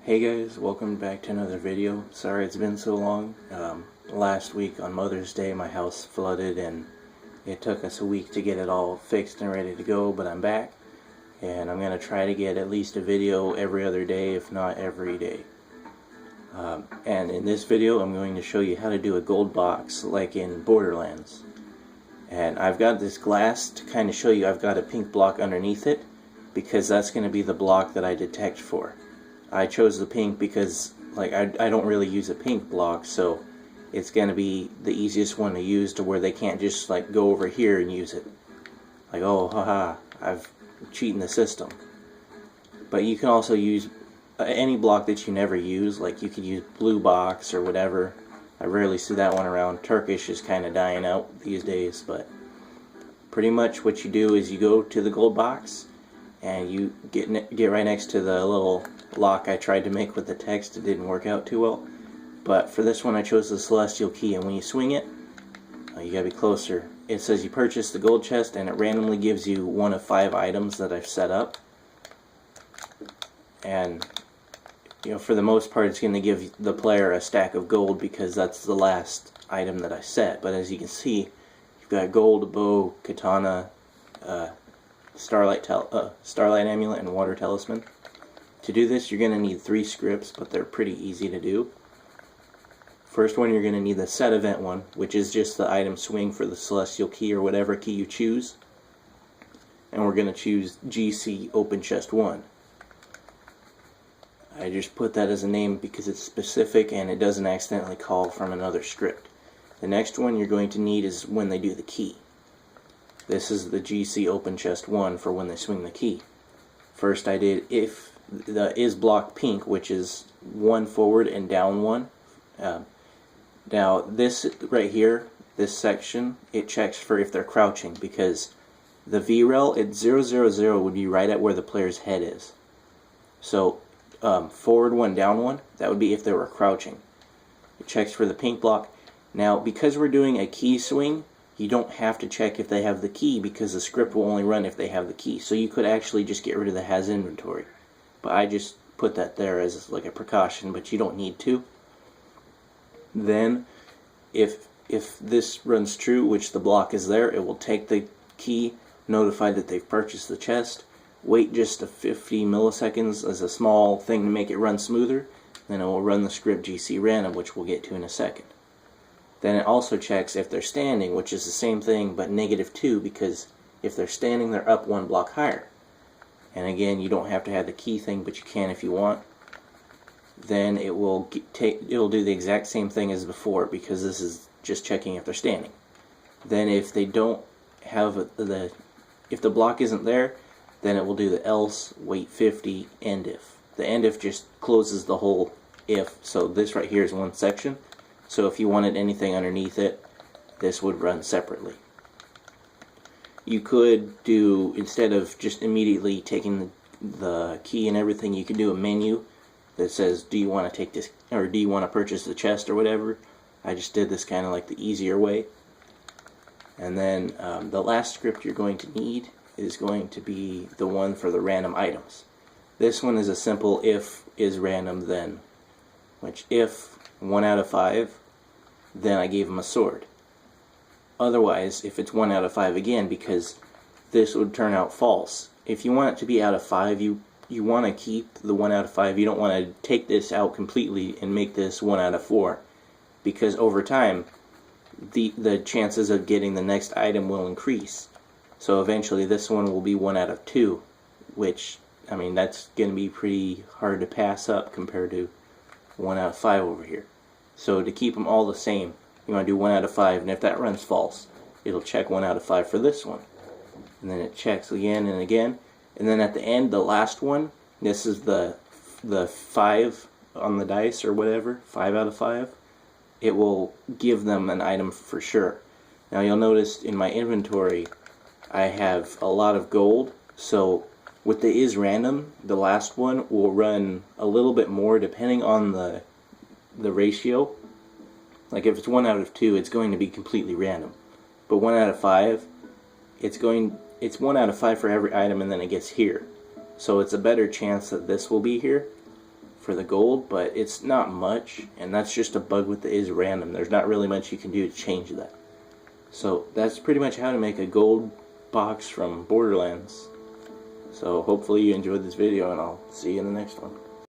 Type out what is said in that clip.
Hey guys, welcome back to another video. Sorry it's been so long. Last week on Mother's Day my house flooded and it took us a week to get it all fixed and ready to go, but I'm back and I'm going to try to get at least a video every other day, if not every day. And in this video I'm going to show you how to do a gold box like in Borderlands. And I've got this glass to kind of show you. I've got a pink block underneath it because that's going to be the block that I detect for. I chose the pink because I don't really use a pink block, so it's going to be the easiest one to use to where they can't just go over here and use it. Oh haha, I've cheating the system. But you can also use any block that you never use, you could use blue box or whatever. I rarely see that one around. Turkish is kind of dying out these days, but pretty much what you do is you go to the gold box and you get right next to the little lock I tried to make with the text. It didn't work out too well, but for this one I chose the celestial key, and when you swing it, you gotta be closer. It says you purchase the gold chest and it randomly gives you one of 5 items that I've set up, and for the most part it's going to give the player a stack of gold because that's the last item that I set. But as you can see, you've got gold, bow, katana, starlight amulet, and water talisman. To do this you're going to need 3 scripts, but they're pretty easy to do. First one, you're going to need the set event one, which is just the item swing for the celestial key or whatever key you choose. And we're going to choose GC open chest 1. I just put that as a name because it's specific and it doesn't accidentally call from another script. The next one you're going to need is when they do the key. This is the GC open chest 1 for when they swing the key. First I did if the is block pink, which is 1 forward and down 1. Now this right here, this section, it checks for if they're crouching, because the VREL at 000 would be right at where the player's head is. So forward 1, down 1, that would be if they were crouching. It checks for the pink block. Now because we're doing a key swing, you don't have to check if they have the key because the script will only run if they have the key. So you could actually just get rid of the has inventory. But I just put that there as a precaution, but you don't need to. Then if this runs true, which the block is there, it will take the key, notify that they've purchased the chest, wait just a 50 milliseconds as a small thing to make it run smoother, then it will run the script GC random, which we'll get to in a second. Then it also checks if they're standing, which is the same thing but -2, because if they're standing they're up 1 block higher. And again, you don't have to have the key thing, but you can if you want. Then it will do the exact same thing as before, because this is just checking if they're standing. Then if they don't have if the block isn't there, then it will do the else, wait 50, end if. The end if just closes the whole if, so this right here is one section. So if you wanted anything underneath it, this would run separately. You could do, instead of just immediately taking the key and everything, you could do a menu that says, do you want to take this, or do you want to purchase the chest or whatever. I just did this kind of like the easier way. And then the last script you're going to need is going to be the one for the random items. This one is a simple if is random then, which if 1 out of 5, then I gave him a sword. Otherwise, if it's 1 out of 5 again, because this would turn out false. If you want it to be out of 5, you want to keep the 1 out of 5. You don't want to take this out completely and make this 1 out of 4, because over time the chances of getting the next item will increase. So eventually this one will be 1 out of 2, which, I mean, that's going to be pretty hard to pass up compared to 1 out of 5 over here. So to keep them all the same, you want to do 1 out of 5, and if that runs false, it'll check 1 out of 5 for this one. And then it checks again and again. And then at the end, the last one, this is the 5 on the dice or whatever, 5 out of 5. It will give them an item for sure. Now you'll notice in my inventory, I have a lot of gold, so with the is random, the last one will run a little bit more depending on the ratio. Like if it's 1 out of 2, it's going to be completely random. But 1 out of 5, it's 1 out of 5 for every item, and then it gets here. So it's a better chance that this will be here for the gold, but it's not much, and that's just a bug with the is random. There's not really much you can do to change that. So that's pretty much how to make a gold box from Borderlands. So hopefully you enjoyed this video, and I'll see you in the next one.